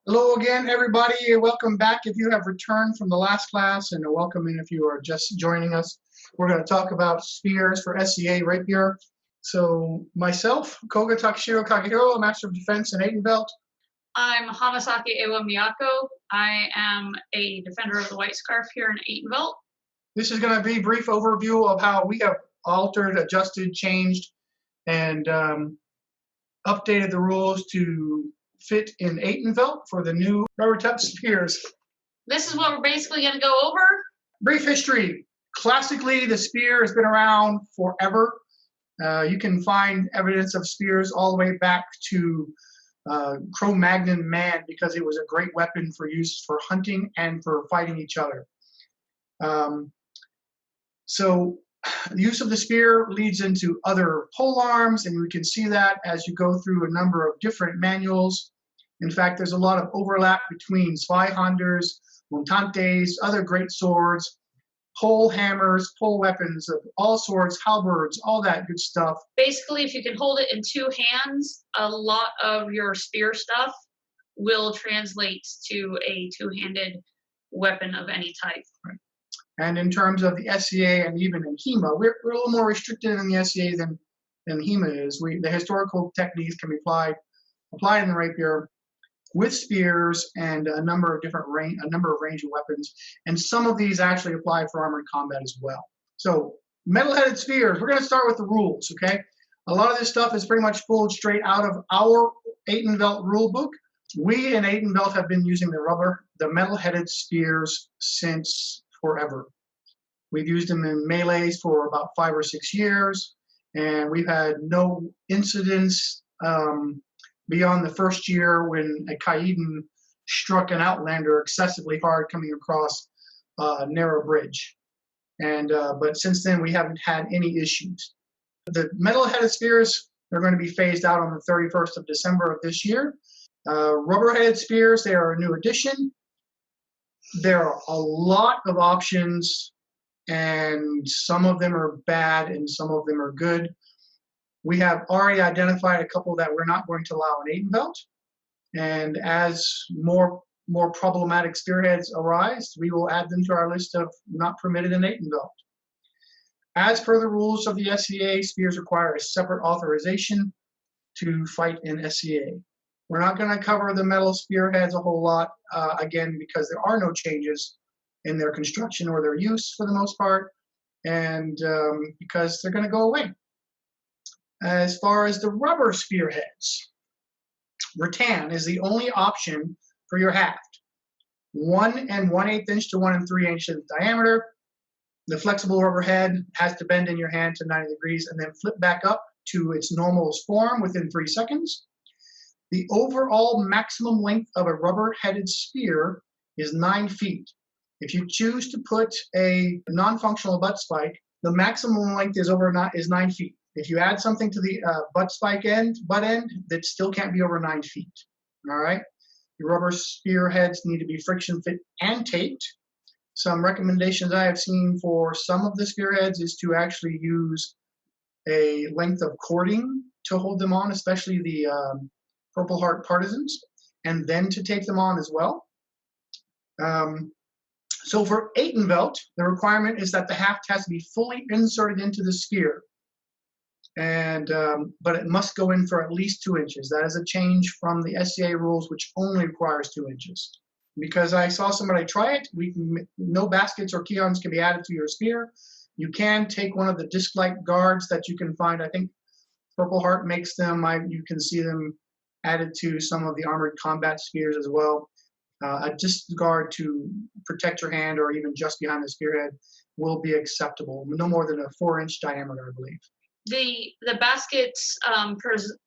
Hello again, everybody. Welcome back if you have returned from the last class, and welcome in if you are just joining us. We're going to talk about spears for SCA Rapier. So myself, Koga Takashirou Kagehiro, a Master of Defense in Atenveldt. I'm Hamasaki Eiwa Miyako. I am a defender of the White Scarf here in Atenveldt. This is going to be a brief overview of how we have altered, adjusted, changed, and updated the rules to fit in Atenveldt for the new rubber tip spears. This is what we're basically going to go over. Brief history. Classically, the spear has been around forever. You can find evidence of spears all the way back to Cro-Magnon man, because it was a great weapon for use for hunting and for fighting each other. So the use of the spear leads into other pole arms, and we can see that as you go through a number of different manuals. In fact, there's a lot of overlap between Zweihanders, Montantes, other great swords, pole hammers, pole weapons of all sorts, halberds, all that good stuff. Basically, if you can hold it in two hands, a lot of your spear stuff will translate to a two-handed weapon of any type. Right. And in terms of the SCA and even in HEMA, we're a little more restricted in the SCA than HEMA is. The historical techniques can be applied in the rapier with spears and a number of range of weapons, and some of these actually apply for armored combat as well. So metal-headed spears, we're going to start with the rules, okay? A lot of this stuff is pretty much pulled straight out of our Atenveldt rule book. We in Atenveldt have been using the metal-headed spears since forever. We've used them in melees for about 5 or 6 years, and we've had no incidents beyond the first year when a Kaiden struck an Outlander excessively hard coming across a narrow bridge. But since then, we haven't had any issues. The metal-headed spears are going to be phased out on the 31st of December of this year. Rubber-headed spears, they are a new addition. There are a lot of options, and some of them are bad and some of them are good. We have already identified a couple that we're not going to allow in Atenveldt, and as more problematic spearheads arise, we will add them to our list of not permitted in Atenveldt. As per the rules of the SCA, spears require a separate authorization to fight in SCA. We're not going to cover the metal spearheads a whole lot, again, because there are no changes in their construction or their use for the most part, and because they're going to go away. As far as the rubber spearheads, rattan is the only option for your haft. 1 1/8 inch to 1 3 inches in diameter. The flexible rubber head has to bend in your hand to 90 degrees and then flip back up to its normal form within 3 seconds. The overall maximum length of a rubber-headed spear is 9 feet. If you choose to put a non-functional butt spike, the maximum length is 9 feet. If you add something to the butt end, that still can't be over 9 feet. All right. Your rubber spearheads need to be friction fit and taped. Some recommendations I have seen for some of the spearheads is to actually use a length of cording to hold them on, especially the Purple Heart Partisans, and then to tape them on as well. So for Atenveldt, the requirement is that the haft has to be fully inserted into the spear. But it must go in for at least 2 inches. That is a change from the SCA rules, which only requires 2 inches. Because I saw somebody try it, no baskets or keons can be added to your spear. You can take one of the disc-like guards that you can find. I think Purple Heart makes them. You can see them added to some of the armored combat spears as well. A disc guard to protect your hand or even just behind the spearhead will be acceptable. No more than a 4-inch diameter, I believe. The baskets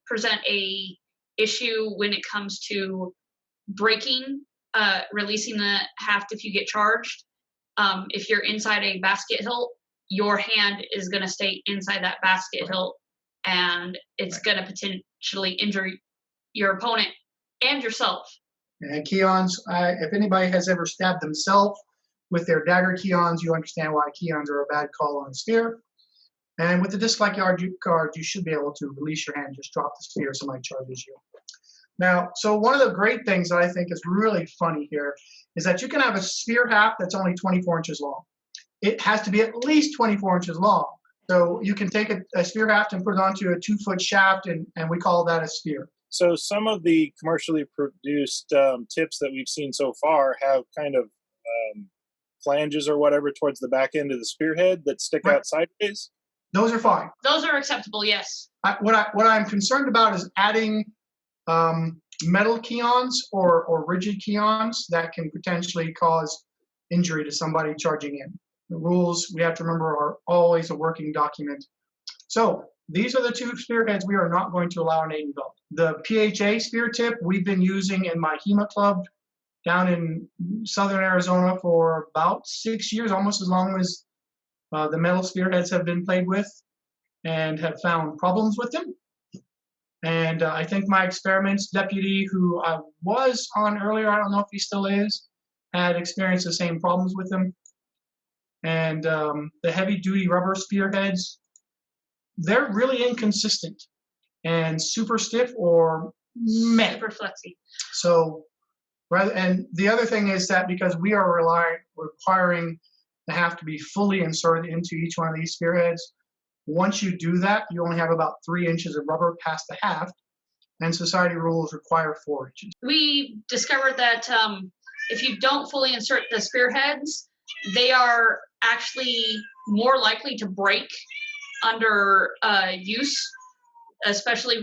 present a issue when it comes to breaking, releasing the haft if you get charged. If you're inside a basket hilt, your hand is going to stay inside that basket hilt, and it's going to potentially injure your opponent and yourself. And keons, if anybody has ever stabbed themselves with their dagger keons, you understand why keons are a bad call on a spear. And with the disc-like guard, you should be able to release your hand, just drop the spear if somebody charges you. Now, so one of the great things that I think is really funny here is that you can have a spear haft that's only 24 inches long. It has to be at least 24 inches long. So you can take a spear haft and put it onto a 2-foot shaft, and we call that a spear. So some of the commercially produced tips that we've seen so far have kind of flanges or whatever towards the back end of the spearhead that stick out sideways. Those are fine. Those are acceptable, yes. What I'm concerned about is adding metal keons or rigid keons that can potentially cause injury to somebody charging in. The rules, we have to remember, are always a working document. So these are the two spearheads we are not going to allow in Atenveldt. The PHA spear tip we've been using in my HEMA club down in southern Arizona for about 6 years, almost as long as the metal spearheads have been played with, and have found problems with them. And I think my experiments deputy, who I was on earlier, I don't know if he still is, had experienced the same problems with them. And the heavy-duty rubber spearheads, they're really inconsistent and super stiff or meh. Super flexy. So, and the other thing is that because we are requiring to have to be fully inserted into each one of these spearheads, once you do that, you only have about 3 inches of rubber past the haft, and society rules require 4 inches. We discovered that if you don't fully insert the spearheads, they are actually more likely to break under use, especially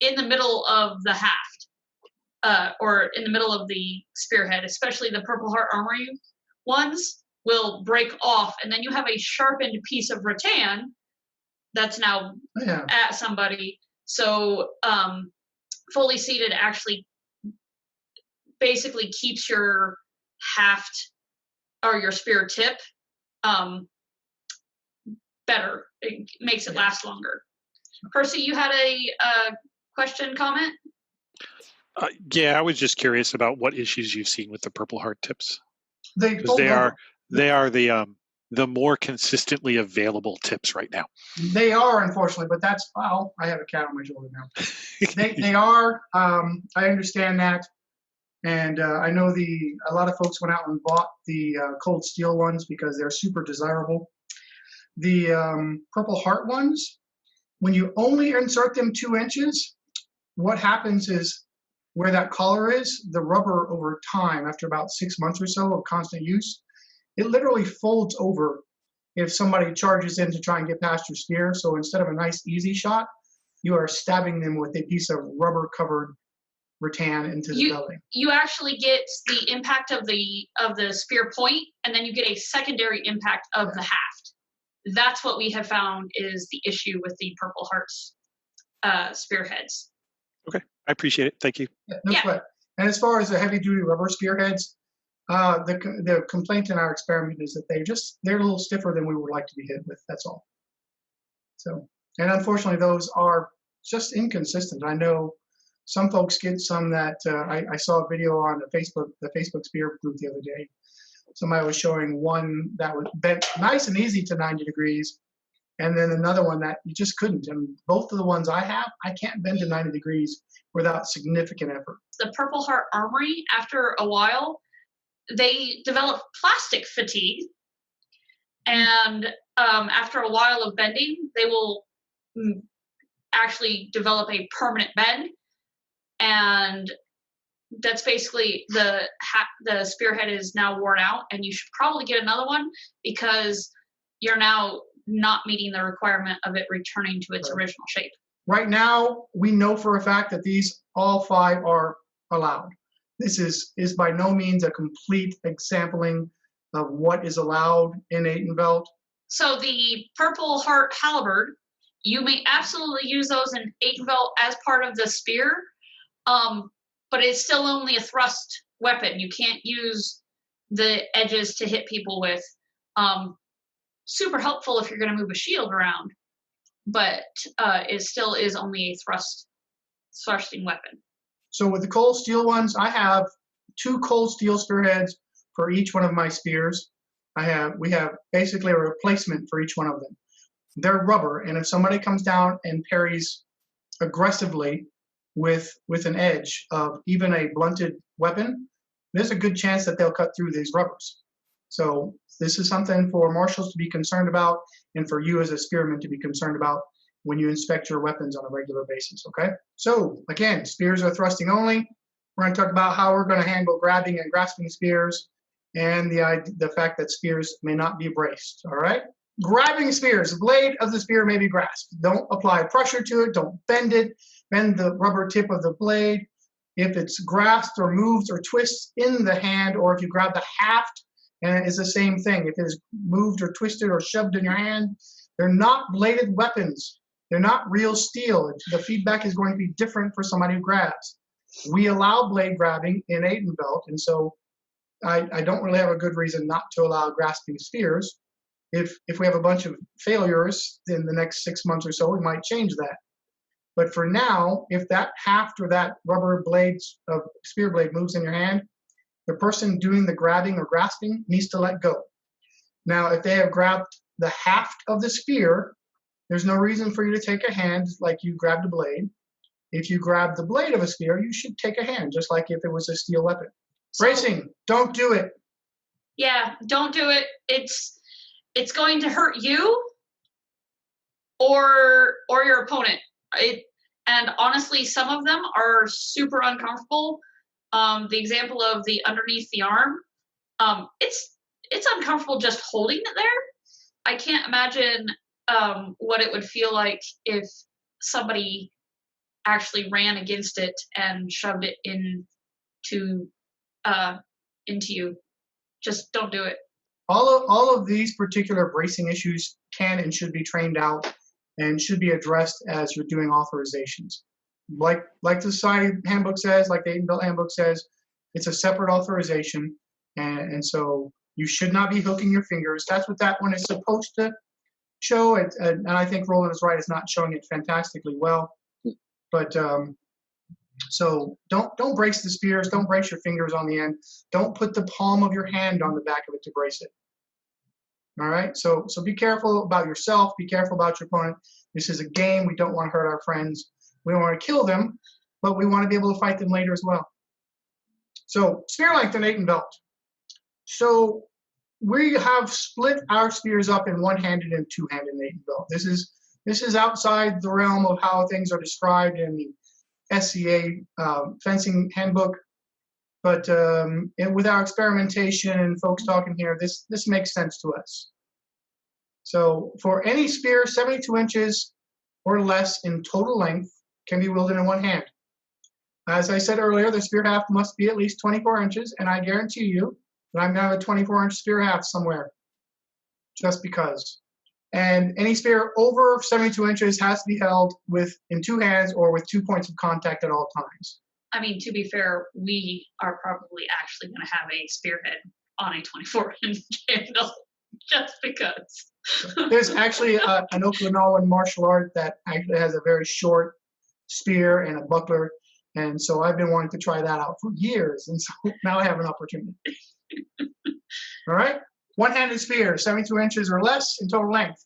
in the middle of the haft or in the middle of the spearhead, especially the Purple Heart Armory ones will break off, and then you have a sharpened piece of rattan that's now at somebody. So fully seated actually basically keeps your haft or your spear tip better. It makes it last longer. Percy, you had a question, comment? Yeah, I was just curious about what issues you've seen with the Purple Heart tips. Because They are the more consistently available tips right now. They are, unfortunately, but that's, well, I have a cat on my shoulder now. they are, I understand that. And I know a lot of folks went out and bought the cold steel ones because they're super desirable. The Purple Heart ones, when you only insert them 2 inches, what happens is where that collar is, the rubber over time, after about 6 months or so of constant use, it literally folds over if somebody charges in to try and get past your spear. So instead of a nice easy shot, you are stabbing them with a piece of rubber covered rattan into the belly. You actually get the impact of the spear point, and then you get a secondary impact of the haft. That's what we have found is the issue with the Purple Hearts spearheads. Okay, I appreciate it. Thank you. Yeah, no sweat. And as far as the heavy duty rubber spearheads, the complaint in our experiment is that they're a little stiffer than we would like to be hit with. That's all. So, and unfortunately, those are just inconsistent. I know some folks get some that I saw a video on the Facebook spear group the other day. Somebody was showing one that was bent nice and easy to 90 degrees, and then another one that you just couldn't. And both of the ones I have, I can't bend to 90 degrees without significant effort. The Purple Heart Armory, after a while, they develop plastic fatigue, and after a while of bending, they will actually develop a permanent bend, and that's basically the spearhead is now worn out, and you should probably get another one because you're now not meeting the requirement of it returning to its original shape. Right now, we know for a fact that all 5 are allowed. This is by no means a complete sampling of what is allowed in Atenveldt. So the Purple Heart halberd, you may absolutely use those in Atenveldt as part of the spear, but it's still only a thrust weapon. You can't use the edges to hit people with. Super helpful if you're going to move a shield around, but it still is only a thrusting weapon. So with the cold steel ones, I have 2 cold steel spearheads for each one of my spears. We have basically a replacement for each one of them. They're rubber, and if somebody comes down and parries aggressively, with an edge of even a blunted weapon, there's a good chance that they'll cut through these rubbers. So this is something for marshals to be concerned about, and for you as a spearman to be concerned about when you inspect your weapons on a regular basis, okay? So again, spears are thrusting only. We're going to talk about how we're going to handle grabbing and grasping spears, and the fact that spears may not be braced, all right? Grabbing spears, the blade of the spear may be grasped. Don't apply pressure to it, don't bend it, bend the rubber tip of the blade. If it's grasped or moved or twists in the hand, or if you grab the haft, and it's the same thing. If it is moved or twisted or shoved in your hand, they're not bladed weapons. They're not real steel. The feedback is going to be different for somebody who grabs. We allow blade grabbing in Atenveldt, and so I don't really have a good reason not to allow grasping spears. If we have a bunch of failures in the next 6 months or so, we might change that. But for now, if that haft or that rubber blades of spear blade moves in your hand, the person doing the grabbing or grasping needs to let go. Now, if they have grabbed the haft of the spear, there's no reason for you to take a hand like you grabbed a blade. If you grab the blade of a spear, you should take a hand, just like if it was a steel weapon. Bracing, don't do it. Yeah, don't do it. It's going to hurt you or your opponent. And honestly, some of them are super uncomfortable. The example of the underneath the arm, it's uncomfortable just holding it there. I can't imagine what it would feel like if somebody actually ran against it and shoved it into you. Just don't do it. All of these particular bracing issues can and should be trained out and should be addressed as you're doing authorizations. Like the society handbook says, like the Atenveldt handbook says, it's a separate authorization, and so you should not be hooking your fingers. That's what that one is supposed to show. And I think Roland is right; it's not showing it fantastically well. But so don't brace the spears. Don't brace your fingers on the end. Don't put the palm of your hand on the back of it to brace it. All right. So be careful about yourself. Be careful about your opponent. This is a game. We don't want to hurt our friends. We don't want to kill them, but we want to be able to fight them later as well. So spear length in Atenveldt. So we have split our spears up in one-handed and two-handed in Atenveldt. This is outside the realm of how things are described in the SCA fencing handbook, but with our experimentation and folks talking here, this makes sense to us. So for any spear 72 inches or less in total length can be wielded in one hand. As I said earlier, the spear haft must be at least 24 inches, and I guarantee you that I'm going to have a 24-inch spear haft somewhere, just because. And any spear over 72 inches has to be held in two hands or with 2 points of contact at all times. I mean, to be fair, we are probably actually going to have a spearhead on a 24-inch handle, just because. There's actually an Okinawan martial art that actually has a very short spear and a buckler, and so I've been wanting to try that out for years, and so now I have an opportunity. All right, one-handed spear, 72 inches or less in total length.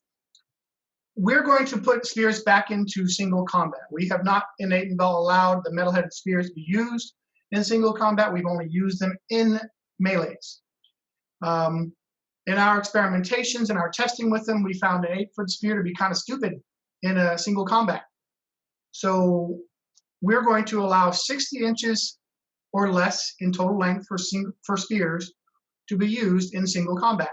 We're going to put spears back into single combat. We have not in Atenveldt allowed the metal-headed spears to be used in single combat. We've only used them in melees. In our experimentations and our testing with them, we found an 8-foot spear to be kind of stupid in a single combat. So we're going to allow 60 inches or less in total length for spears to be used in single combat.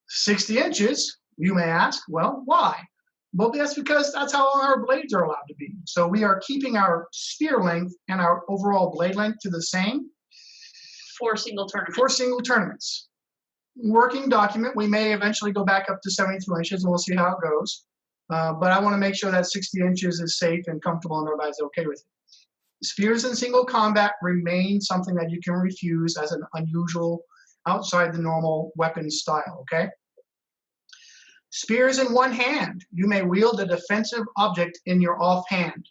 60 inches, you may ask, well, why? Well, that's because that's how long our blades are allowed to be. So we are keeping our spear length and our overall blade length to the same. For single tournaments. For single tournaments. Working document, we may eventually go back up to 72 inches, and we'll see how it goes. But I want to make sure that 60 inches is safe and comfortable and everybody's okay with it. Spears in single combat remain something that you can refuse as an unusual, outside the normal weapon style, okay? Spears in one hand. You may wield a defensive object in your offhand.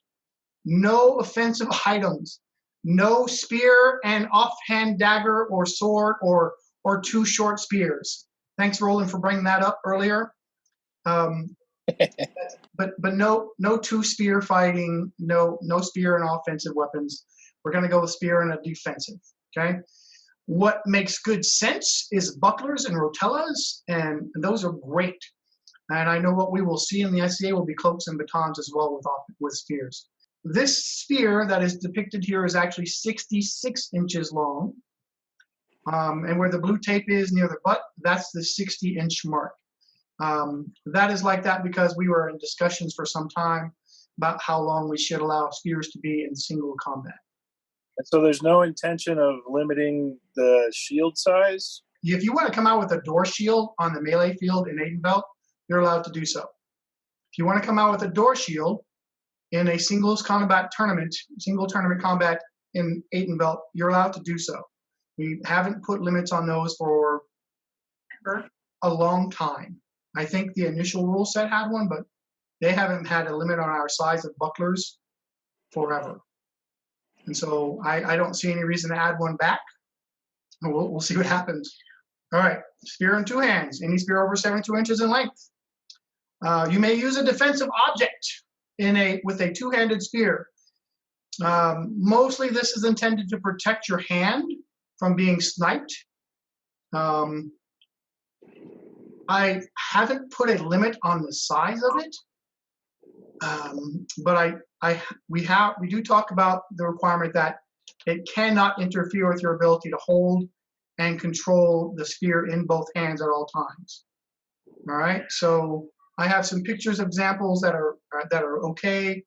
No offensive items. No spear and offhand dagger or sword or two short spears. Thanks, Roland, for bringing that up earlier. But no two spear fighting, no spear in offensive weapons. We're going to go with spear in a defensive. Okay. What makes good sense is bucklers and rotellas, and those are great. And I know what we will see in the SCA will be cloaks and batons as well with spears. This spear that is depicted here is actually 66 inches long. And where the blue tape is near the butt, that's the 60-inch mark. That is like that because we were in discussions for some time about how long we should allow spears to be in single combat. And so there's no intention of limiting the shield size? If you want to come out with a door shield on the melee field in Atenveldt, you're allowed to do so. If you want to come out with a door shield in a singles combat tournament, single tournament combat in Atenveldt, you're allowed to do so. We haven't put limits on those for a long time. I think the initial rule set had one, but they haven't had a limit on our size of bucklers forever. And so I don't see any reason to add one back. We'll see what happens. All right, spear in two hands. Any spear over 72 inches in length. You may use a defensive object with a two-handed spear. Mostly this is intended to protect your hand from being sniped. I haven't put a limit on the size of it, but we do talk about the requirement that it cannot interfere with your ability to hold and control the spear in both hands at all times. All right, so I have some pictures of examples that are okay,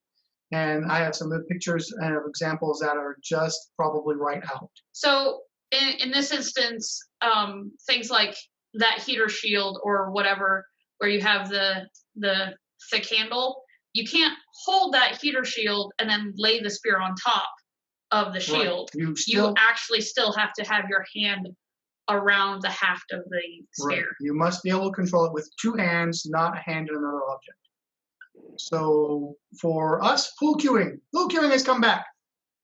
and I have some pictures of examples that are just probably right out. So in this instance, things like that heater shield or whatever, where you have the thick handle, you can't hold that heater shield and then lay the spear on top of the shield. Right. You actually still have to have your hand around the haft of the spear. Right. You must be able to control it with two hands, not a hand in another object. So for us, pool cueing has come back.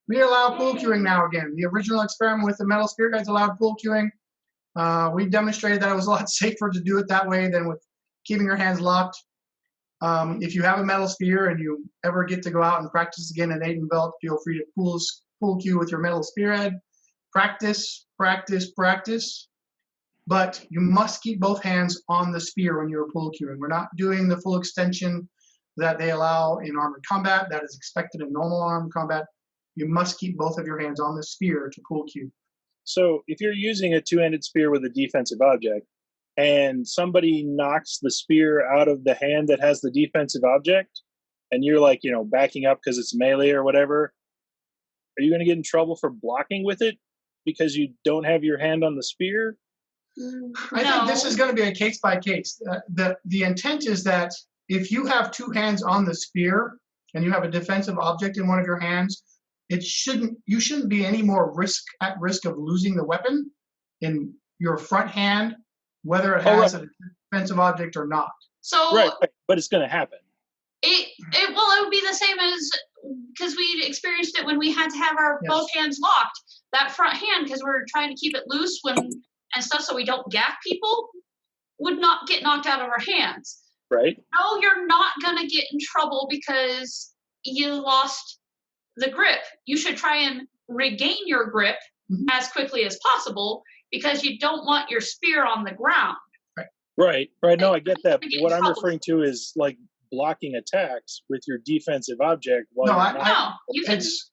We allow pool cueing now again. The original experiment with the metal spear guides allowed pool cueing. We demonstrated that it was a lot safer to do it that way than with keeping your hands locked. If you have a metal spear and you ever get to go out and practice again in Atenveldt, feel free to pool cue with your metal spearhead. Practice, practice, practice. But you must keep both hands on the spear when you're pool cueing. We're not doing the full extension that they allow in armored combat. That is expected in normal armored combat. You must keep both of your hands on the spear to pool cue. So if you're using a two-handed spear with a defensive object and somebody knocks the spear out of the hand that has the defensive object and you're like, backing up because it's melee or whatever, are you going to get in trouble for blocking with it because you don't have your hand on the spear? I think this is going to be a case by case. The intent is that if you have two hands on the spear and you have a defensive object in one of your hands, you shouldn't be any more at risk of losing the weapon in your front hand, whether it has a defensive object or not. So right, but it's going to happen. It would be the same as, because we experienced it when we had to have our both hands locked. That front hand, because we're trying to keep it loose and stuff so we don't gap people, would not get knocked out of our hands. Right. No, you're not going to get in trouble because you lost the grip. You should try and regain your grip as quickly as possible because you don't want your spear on the ground. Right. No, I get that. What I'm referring to is like blocking attacks with your defensive object.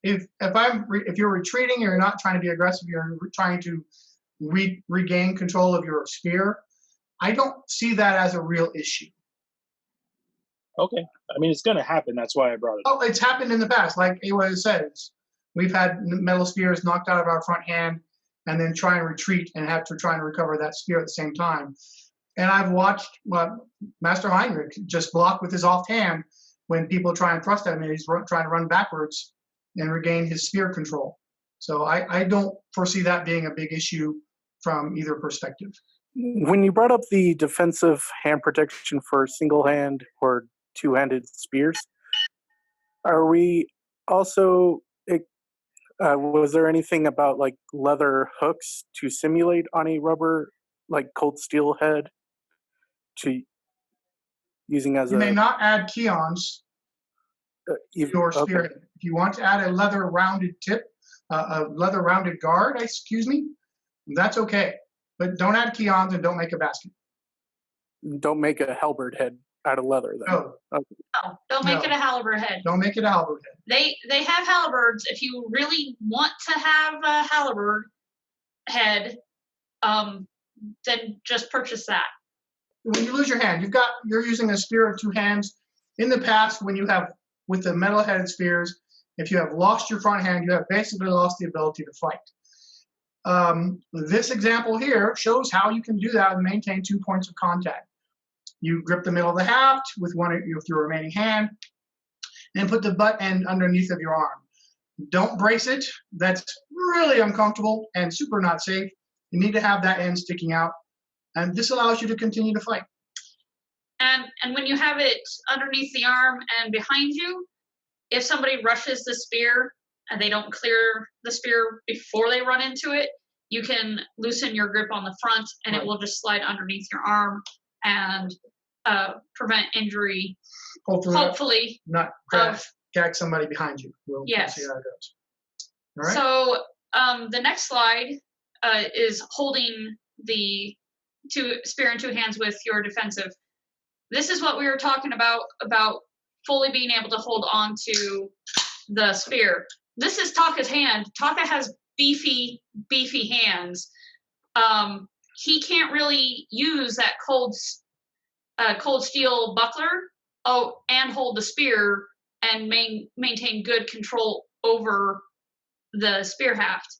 If you're retreating, you're not trying to be aggressive. You're trying to regain control of your spear. I don't see that as a real issue. Okay. I mean, it's going to happen. That's why I brought it up. Oh, it's happened in the past. Like Eiwa says, we've had metal spears knocked out of our front hand and then try and retreat and have to try and recover that spear at the same time. And I've watched Master Heinrich just block with his off hand when people try and thrust at him and he's trying to run backwards and regain his spear control. So I don't foresee that being a big issue from either perspective. When you brought up the defensive hand protection for single hand or two-handed spears, are we also, was there anything about like leather hooks to simulate on a rubber, like cold steel head? using as You a. may not add keons to your spearhead. If you want to add a leather rounded tip, a leather rounded guard, that's okay. But don't add keons and don't make a basket. Don't make a halberd head out of leather, then. No. Okay. No, don't make it a halberd head. Don't make it a halberd head. They have halberds. If you really want to have a halberd head, then just purchase that. When you lose your hand, you're using a spear of two hands. In the past, when you have with the metal-headed spears, if you have lost your front hand, you have basically lost the ability to fight. This example here shows how you can do that and maintain 2 points of contact. You grip the middle of the haft with your remaining hand, and put the butt end underneath of your arm. Don't brace it. That's really uncomfortable and super not safe. You need to have that end sticking out, and this allows you to continue to fight. And when you have it underneath the arm and behind you, if somebody rushes the spear and they don't clear the spear before they run into it, you can loosen your grip on the front, and it will just slide underneath your arm and prevent injury. Hopefully not gag somebody behind you. We'll see how it goes. All right. So the next slide is holding the spear in two hands with your defensive. This is what we were talking about fully being able to hold on to the spear. This is Taka's hand. Taka has beefy hands. He can't really use that cold steel buckler and hold the spear and maintain good control over the spear haft.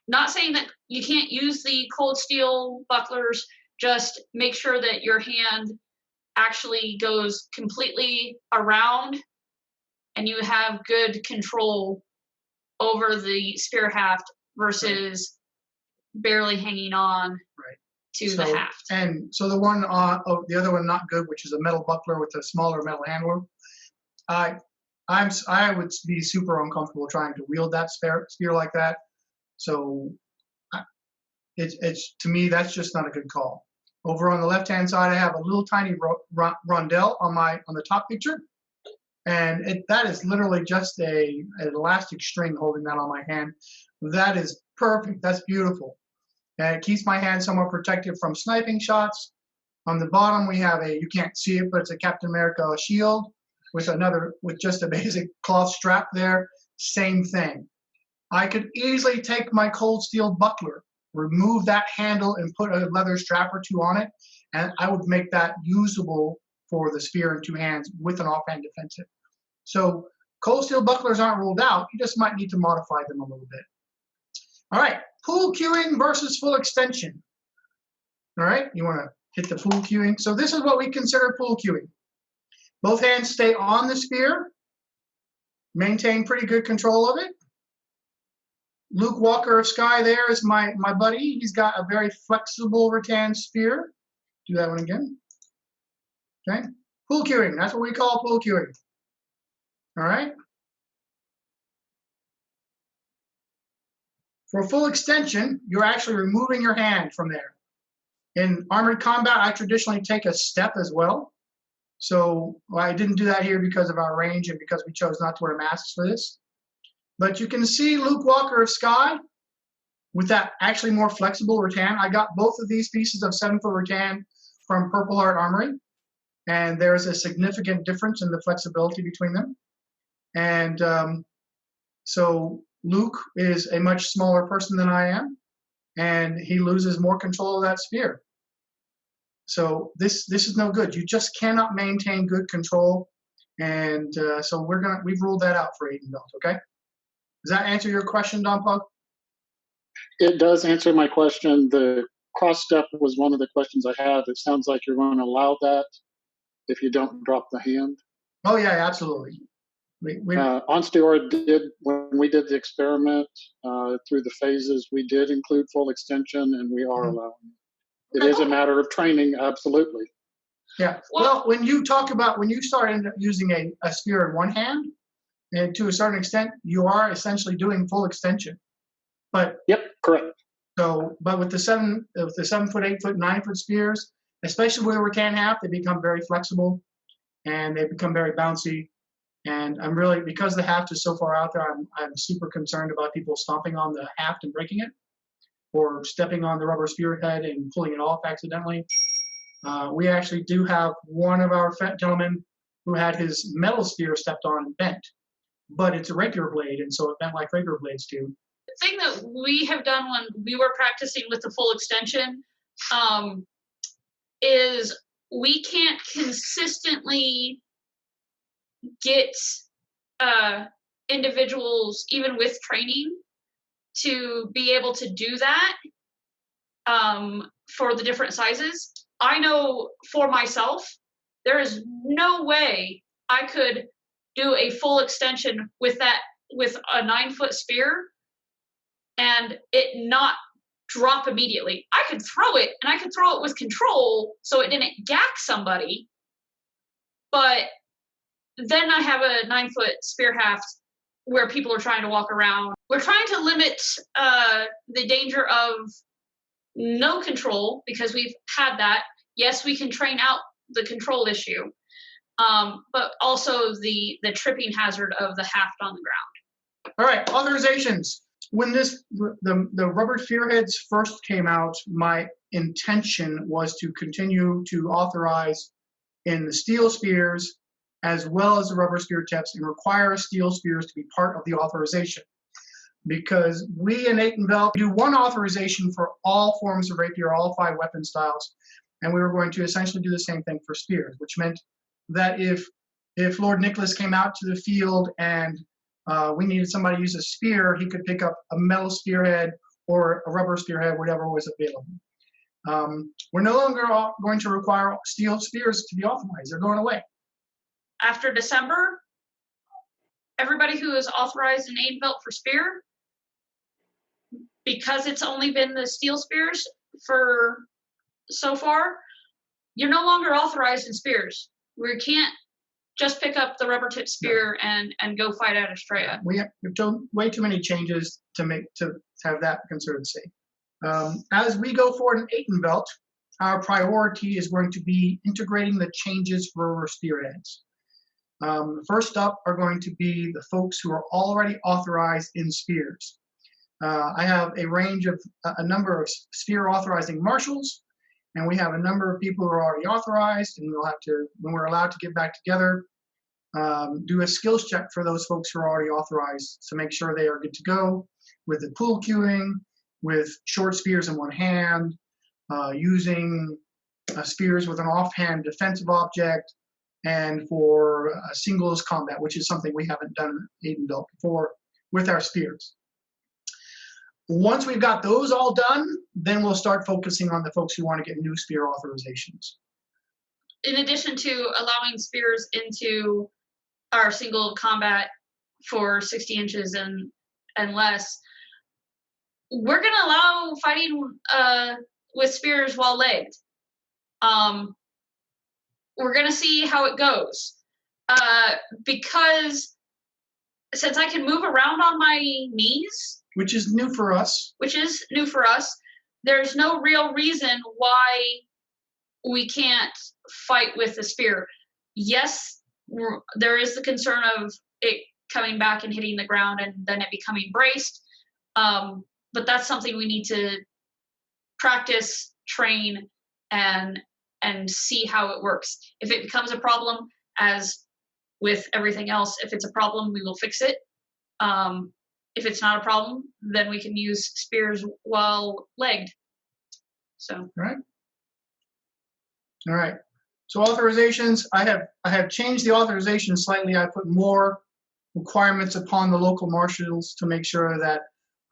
Not saying that you can't use the cold steel bucklers, just make sure that your hand actually goes completely around and you have good control over the spear haft versus barely hanging on to the haft. And so the other one not good, which is a metal buckler with a smaller metal handle. I would be super uncomfortable trying to wield that spear like that. So it's to me, that's just not a good call. Over on the left-hand side, I have a little tiny rondelle on the top picture, and that is literally just an elastic string holding that on my hand. That is perfect. That's beautiful, and it keeps my hand somewhat protected from sniping shots. On the bottom, we have you can't see it, but it's a Captain America shield with just a basic cloth strap there. Same thing. I could easily take my cold steel buckler, remove that handle, and put a leather strap or two on it, and I would make that usable for the spear in two hands with an offhand defensive. So cold steel bucklers aren't ruled out. You just might need to modify them a little bit. All right, pool cueing versus full extension. All right, you want to hit the pool cueing. So this is what we consider pool cueing. Both hands stay on the spear, maintain pretty good control of it. Luke Walker of Sky there is my buddy. He's got a very flexible rattan spear. Do that one again. Okay. Pool cueing. That's what we call pool cueing. All right. For full extension, you're actually removing your hand from there. In armored combat, I traditionally take a step as well. So I didn't do that here because of our range and because we chose not to wear masks for this. But you can see Luke Walker of Sky with that actually more flexible rattan. I got both of these pieces of 7-foot rattan from Purple Heart Armory, and there's a significant difference in the flexibility between them. And so Luke is a much smaller person than I am, and he loses more control of that spear. So this is no good. You just cannot maintain good control, and so we've ruled that out for Atenveldt. Okay. Does that answer your question, Don Pug? It does answer my question. The cross step was one of the questions I have. It sounds like you're going to allow that if you don't drop the hand. Oh yeah, absolutely. Onsteor did, when we did the experiment through the phases, we did include full extension, and we are allowing it. It is a matter of training, absolutely. Yeah. Well, when you start using a spear in one hand, and to a certain extent, you are essentially doing full extension. But yep, correct. So, but with the 7-foot, 8-foot, 9-foot spears, especially with a rattan haft, they become very flexible. and they become very bouncy. And I'm really, because the haft is so far out there, I'm super concerned about people stomping on the haft and breaking it, or stepping on the rubber spearhead and pulling it off accidentally. We actually do have one of our gentlemen who had his metal spear stepped on and bent, but it's a rapier blade, and so it bent like rapier blades do. The thing that we have done when we were practicing with the full extension is we can't consistently get individuals, even with training, to be able to do that for the different sizes. I know for myself, there is no way I could do a full extension with a 9-foot spear and it not drop immediately. I could throw it, and I could throw it with control so it didn't gack somebody, but then I have a 9-foot spear haft where people are trying to walk around. We're trying to limit the danger of no control, because we've had that. Yes, we can train out the control issue, but also the tripping hazard of the haft on the ground. All right, authorizations. When the rubber spearheads first came out, my intention was to continue to authorize in the steel spears as well as the rubber spear tips, and require steel spears to be part of the authorization. Because we in Atenveldt do one authorization for all forms of rapier, all 5 weapon styles, and we were going to essentially do the same thing for spears, which meant that if Lord Nicholas came out to the field and we needed somebody to use a spear, he could pick up a metal spearhead or a rubber spearhead, whatever was available. We're no longer going to require steel spears to be authorized. They're going away. After December, everybody who is authorized in Atenveldt for spear, because it's only been the steel spears for so far, you're no longer authorized in spears. We can't just pick up the rubber tip spear and go fight at Estrella. We've done way too many changes to have that considered safe. As we go forward in Atenveldt, our priority is going to be integrating the changes for rubber spearheads. First up are going to be the folks who are already authorized in spears. I have a number of spear authorizing marshals, and we have a number of people who are already authorized, and we'll have to, when we're allowed to get back together, do a skills check for those folks who are already authorized to make sure they are good to go with the pool cueing, with short spears in one hand, using spears with an offhand defensive object, and for singles combat, which is something we haven't done in Atenveldt before with our spears. Once we've got those all done, then we'll start focusing on the folks who want to get new spear authorizations. In addition to allowing spears into our single combat for 60 inches and less, we're going to allow fighting with spears while legged. We're going to see how it goes. Because since I can move around on my knees, which is new for us, there's no real reason why we can't fight with the spear. Yes, there is the concern of it coming back and hitting the ground and then it becoming braced. But that's something we need to practice, train, and see how it works. If it becomes a problem, as with everything else, if it's a problem, we will fix it. If it's not a problem, then we can use spears while legged. So. All right. So authorizations, I have changed the authorization slightly. I put more requirements upon the local marshals to make sure that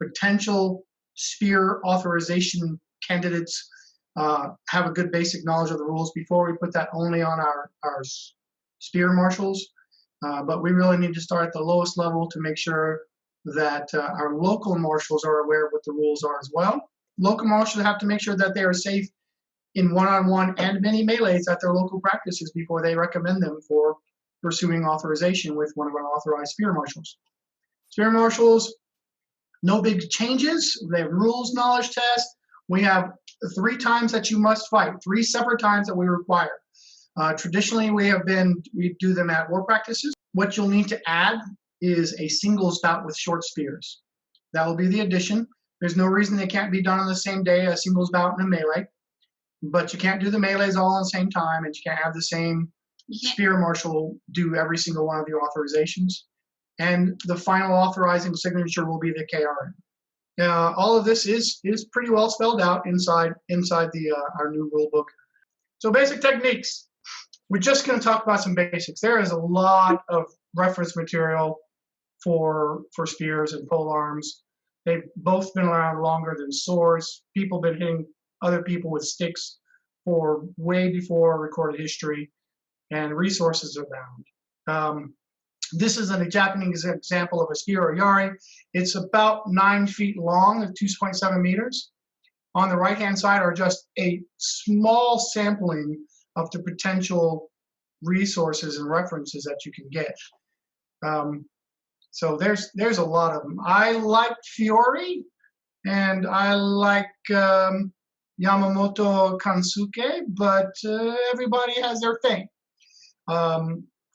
potential spear authorization candidates have a good basic knowledge of the rules before we put that only on our spear marshals. But we really need to start at the lowest level to make sure that our local marshals are aware of what the rules are as well. Local marshals have to make sure that they are safe in one-on-one and many melees at their local practices before they recommend them for pursuing authorization with one of our authorized spear marshals. Spear marshals, no big changes. They have rules knowledge test. We have 3 times that you must fight, 3 separate times that we require. Traditionally, we do them at war practices. What you'll need to add is a single bout with short spears. That will be the addition. There's no reason they can't be done on the same day, a singles bout and a melee. But you can't do the melees all at the same time, and you can't have the same spear marshal do every single one of your authorizations. And the final authorizing signature will be the KRN. All of this is pretty well spelled out inside our new rule book. So basic techniques. We're just going to talk about some basics. There is a lot of reference material for spears and pole arms. They've both been around longer than swords. People have been hitting other people with sticks for way before recorded history, and resources abound. This is a Japanese example of a spear or yari. It's about 9 feet long, 2.7 meters. On the right-hand side are just a small sampling of the potential resources and references that you can get. So there's a lot of them. I like Fiore, and I like Yamamoto Kansuke, but everybody has their thing.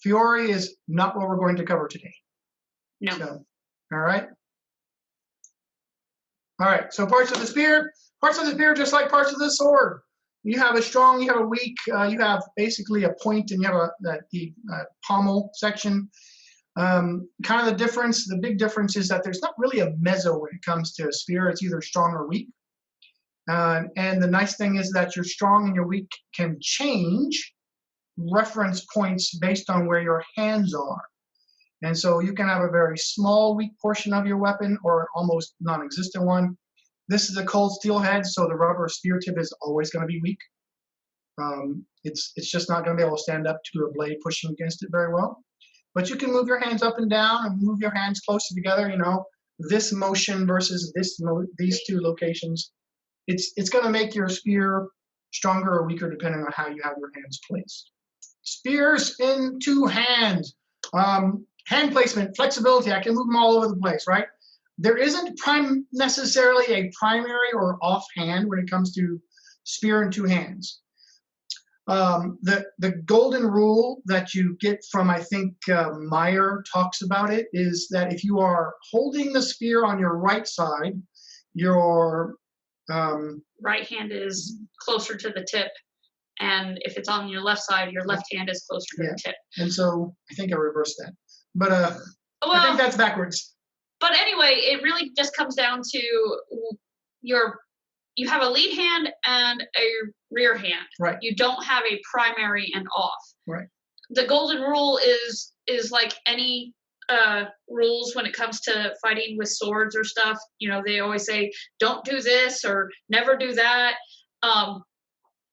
Fiore is not what we're going to cover today. No. So, all right. All right, so parts of the spear, just like parts of the sword. You have a strong, you have a weak, you have basically a point, and you have the pommel section. Kind of the big difference is that there's not really a mezzo when it comes to a spear. It's either strong or weak. And the nice thing is that your strong and your weak can change reference points based on where your hands are. And so you can have a very small weak portion of your weapon or an almost non-existent one. This is a cold steel head, so the rubber spear tip is always going to be weak. It's just not going to be able to stand up to a blade pushing against it very well. But you can move your hands up and down and move your hands closer together. You know, this motion versus these two locations. It's going to make your spear stronger or weaker depending on how you have your hands placed. Spears in two hands. Hand placement, flexibility. I can move them all over the place, right? There isn't necessarily a primary or offhand when it comes to spear in two hands. The golden rule that you get from, I think, Meyer talks about it, is that if you are holding the spear on your right side, your right hand is closer to the tip, and if it's on your left side, your left hand is closer to the tip. And so I think I reversed that, but I think that's backwards. But anyway, it really just comes down to you have a lead hand and a rear hand. Right. You don't have a primary and off. Right. The golden rule is like any rules when it comes to fighting with swords or stuff. You know, they always say, don't do this or never do that.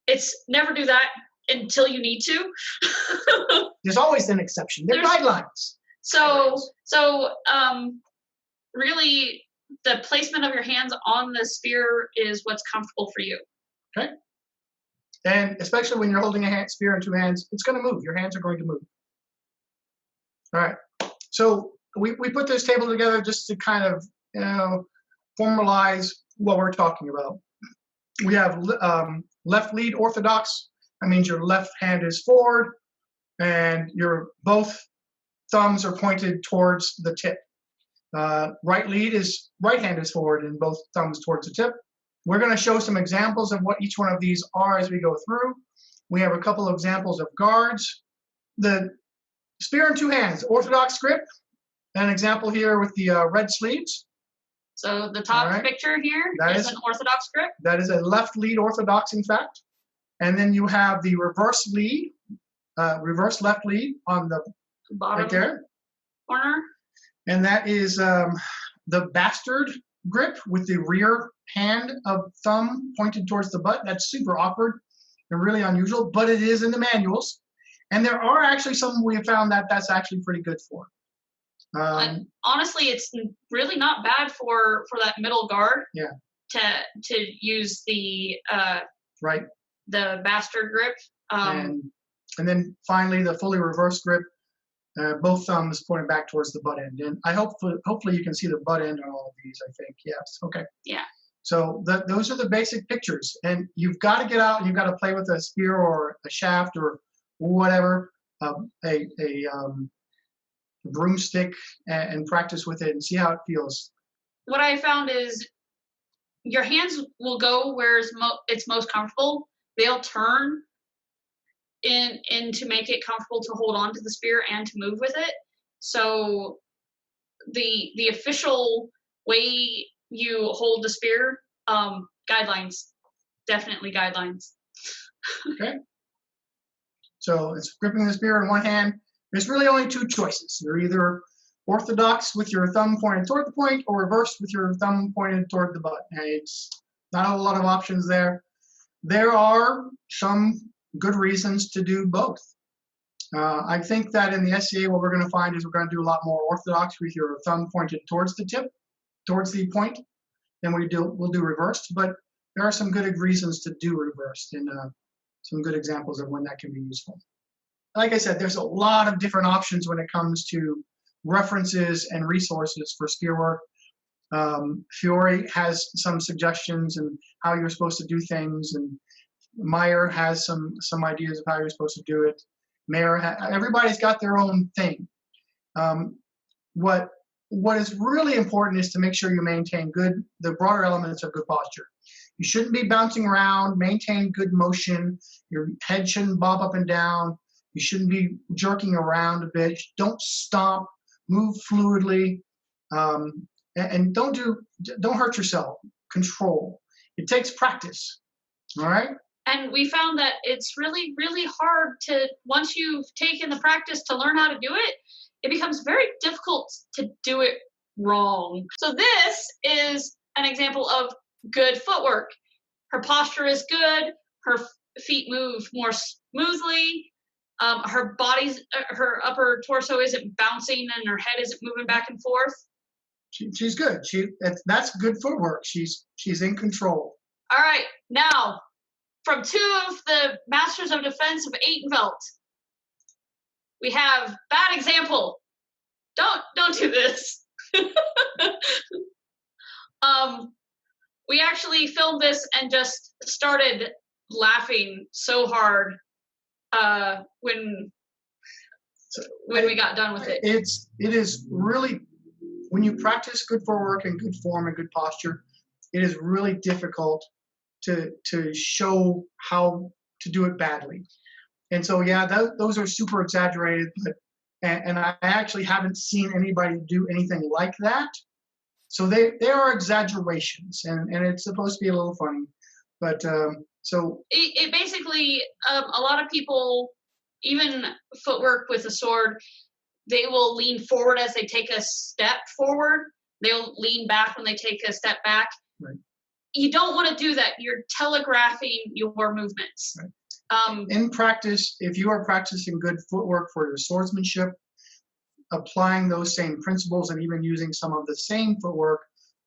It's never do that until you need to. There's always an exception. There are guidelines. So really, the placement of your hands on the spear is what's comfortable for you. Okay. And especially when you're holding a spear in two hands, it's going to move. Your hands are going to move. All right. So we put this table together just to kind of, formalize what we're talking about. We have left lead orthodox. That means your left hand is forward and your both thumbs are pointed towards the tip. Right lead is right hand is forward and both thumbs towards the tip. We're going to show some examples of what each one of these are as we go through. We have a couple of examples of guards. The spear in two hands, orthodox grip. An example here with the red sleeves. So the top picture here is an orthodox grip. That is a left lead orthodox, in fact. And then you have the reverse lead, reverse left lead on the bottom right there corner. And that is the bastard grip with the rear hand of thumb pointed towards the butt. That's super awkward and really unusual, but it is in the manuals. And there are actually some we have found that that's actually pretty good for. Honestly, it's really not bad for that middle guard. Yeah. To use the the bastard grip. And then finally the fully reversed grip. Both thumbs pointing back towards the butt end, and hopefully you can see the butt end on all of these. I think yes. Okay. Yeah. So those are the basic pictures, and you've got to get out and you've got to play with a spear or a shaft or whatever, a broomstick, and practice with it and see how it feels. What I found is your hands will go where it's most comfortable. They'll turn in to make it comfortable to hold on to the spear and to move with it. So the official way you hold the spear, guidelines, definitely guidelines. Okay. So it's gripping the spear in one hand. There's really only two choices. You're either orthodox with your thumb pointed toward the point, or reversed with your thumb pointed toward the butt. And it's not a lot of options there. There are some good reasons to do both. I think that in the SCA, what we're going to find is we're going to do a lot more orthodox with your thumb pointed towards the tip, towards the point, than we'll do reversed. But there are some good reasons to do reversed, and some good examples of when that can be useful. Like I said, there's a lot of different options when it comes to references and resources for spear work. Fiore has some suggestions and how you're supposed to do things, and Meyer has some ideas of how you're supposed to do it. Meyer, everybody's got their own thing. What is really important is to make sure you maintain the broader elements of good posture. You shouldn't be bouncing around. Maintain good motion. Your head shouldn't bob up and down. You shouldn't be jerking around a bit. Don't stop. Move fluidly, and don't hurt yourself. Control. It takes practice. All right. And we found that it's really, really hard to, once you've taken the practice to learn how to do it, it becomes very difficult to do it wrong. So this is an example of good footwork. Her posture is good. Her feet move more smoothly. Her upper torso isn't bouncing, and her head isn't moving back and forth. She's good. That's good footwork. She's in control. All right, now from two of the Masters of Defense of Atenveldt, we have bad example. Don't do this. We actually filmed this and just started laughing so hard when we got done with it. It is really, when you practice good footwork and good form and good posture, it is really difficult to show how to do it badly. And so, yeah, those are super exaggerated, and I actually haven't seen anybody do anything like that. So they are exaggerations, and it's supposed to be a little funny, but so it basically, a lot of people, even footwork with a sword, they will lean forward as they take a step forward. They'll lean back when they take a step back. Right. You don't want to do that. You're telegraphing your movements. Right. In practice, if you are practicing good footwork for your swordsmanship, applying those same principles and even using some of the same footwork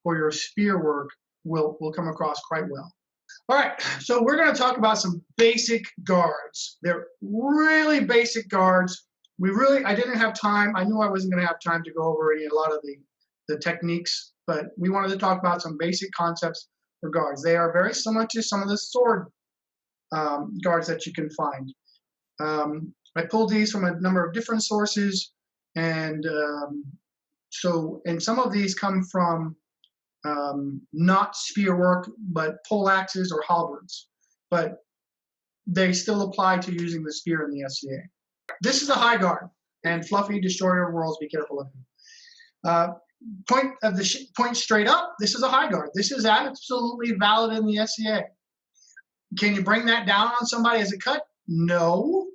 for your spear work will come across quite well. All right, so we're going to talk about some basic guards. They're really basic guards. I didn't have time. I knew I wasn't going to have time to go over a lot of the techniques, but we wanted to talk about some basic concepts for guards. They are very similar to some of the sword guards that you can find. I pulled these from a number of different sources, and some of these come from not spear work, but pole axes or halberds, but they still apply to using the spear in the SCA. This is a high guard, and Fluffy, Destroyer of Worlds, be careful of him. Point straight up, this is a high guard. This is absolutely valid in the SCA. Can you bring that down on somebody as a cut? No,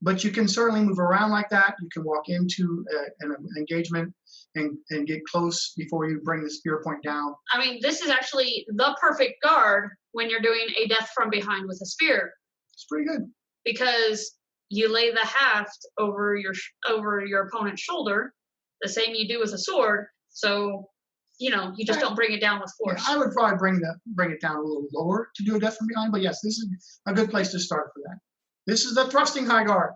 but you can certainly move around like that. You can walk into an engagement and get close before you bring the spear point down. I mean, this is actually the perfect guard when you're doing a death from behind with a spear. It's pretty good. Because you lay the haft over your opponent's shoulder, the same you do with a sword. So, you just don't bring it down with force. Yeah, I would probably bring it down a little lower to do a death from behind, but yes, this is a good place to start for that. This is the thrusting high guard.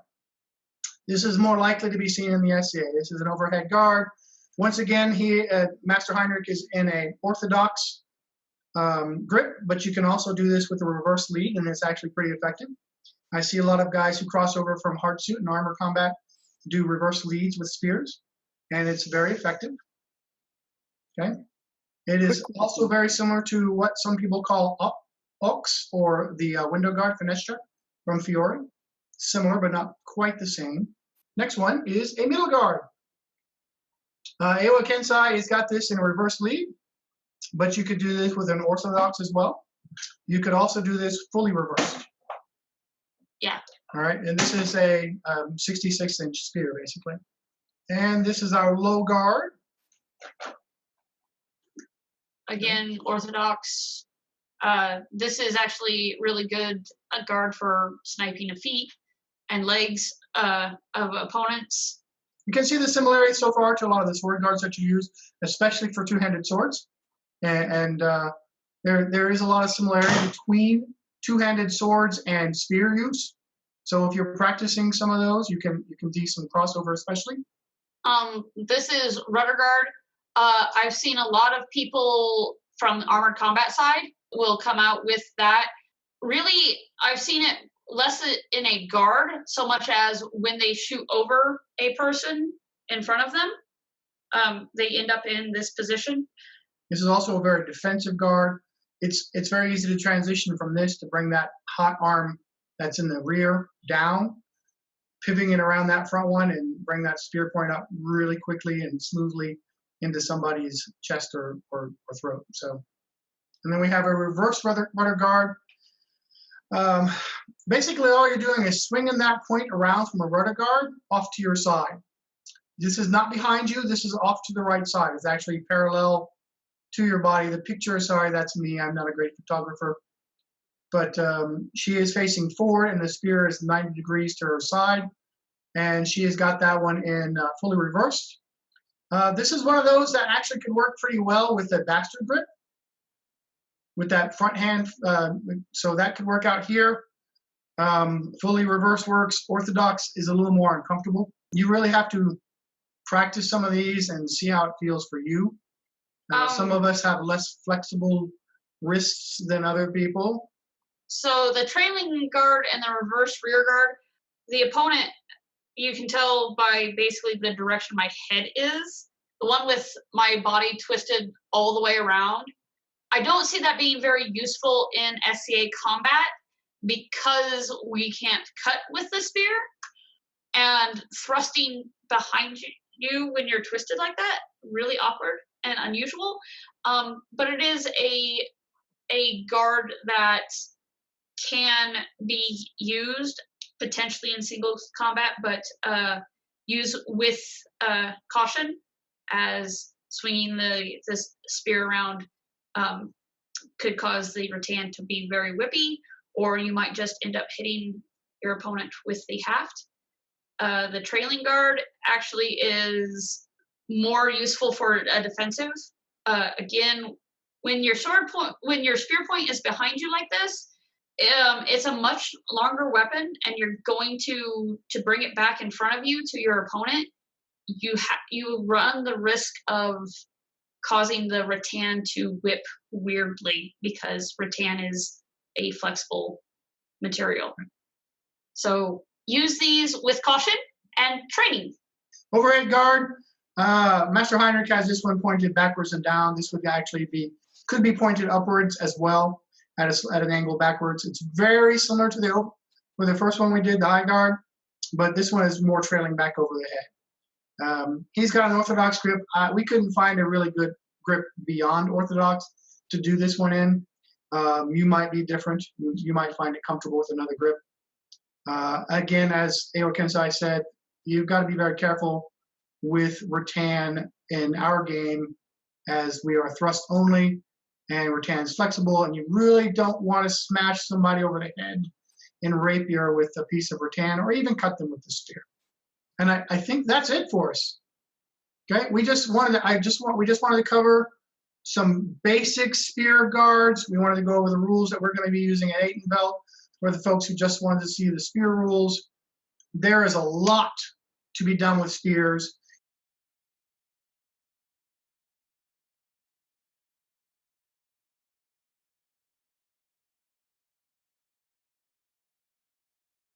This is more likely to be seen in the SCA. This is an overhead guard. Once again, Master Heinrich is in an orthodox grip, but you can also do this with a reverse lead, and it's actually pretty effective. I see a lot of guys who cross over from hard suit and armor combat do reverse leads with spears, and it's very effective. Okay. It is also very similar to what some people call Ox, or the window guard Finestra from Fiore. Similar, but not quite the same. Next one is a middle guard. Eiwa Kensai has got this in a reverse lead, but you could do this with an orthodox as well. You could also do this fully reversed. Yeah. All right, and this is a 66-inch spear, basically. And this is our low guard. Again, orthodox. This is actually really good guard for sniping the feet and legs of opponents. You can see the similarity so far to a lot of the sword guards that you use, especially for two-handed swords. And there is a lot of similarity between two-handed swords and spear use. So if you're practicing some of those, you can do some crossover, especially. This is Rudder Guard. I've seen a lot of people from the armored combat side will come out with that. Really, I've seen it less in a guard so much as when they shoot over a person in front of them, they end up in this position. This is also a very defensive guard. It's very easy to transition from this to bring that hot arm that's in the rear down, pivoting it around that front one and bring that spear point up really quickly and smoothly into somebody's chest or throat. So, and then we have a reverse rudder guard. Basically, all you're doing is swinging that point around from a rudder guard off to your side. This is not behind you. This is off to the right side. It's actually parallel to your body. The picture, sorry, that's me. I'm not a great photographer. But she is facing forward, and the spear is 90 degrees to her side. And she has got that one in fully reversed. This is one of those that actually could work pretty well with a bastard grip, with that front hand. So that could work out here. Fully reverse works. Orthodox is a little more uncomfortable. You really have to practice some of these and see how it feels for you. Some of us have less flexible wrists than other people. So the trailing guard and the reverse rear guard, the opponent, you can tell by basically the direction my head is. The one with my body twisted all the way around. I don't see that being very useful in SCA combat because we can't cut with the spear, and thrusting behind you when you're twisted like that, really awkward and unusual. But it is a guard that can be used potentially in singles combat, but use with caution, as swinging the spear around could cause the rattan to be very whippy, or you might just end up hitting your opponent with the haft. The trailing guard actually is more useful for a defensive. Again, when your spear point is behind you like this, it's a much longer weapon, and you're going to bring it back in front of you to your opponent. You run the risk of causing the rattan to whip weirdly, because rattan is a flexible material. So use these with caution and training. Overhead guard. Master Heinrich has this one pointed backwards and down. This would actually could be pointed upwards as well at an angle backwards. It's very similar to the first one we did, the high guard, but this one is more trailing back over the head. He's got an orthodox grip. We couldn't find a really good grip beyond orthodox to do this one in. You might be different. You might find it comfortable with another grip. Again, as Eiwa Kensai said, you've got to be very careful with rattan in our game, as we are thrust only and rattan's flexible, and you really don't want to smash somebody over the head in rapier with a piece of rattan, or even cut them with the spear. And I think that's it for us. Okay, we just wanted to cover some basic spear guards. We wanted to go over the rules that we're going to be using at Atenveldt for the folks who just wanted to see the spear rules. There is a lot to be done with spears.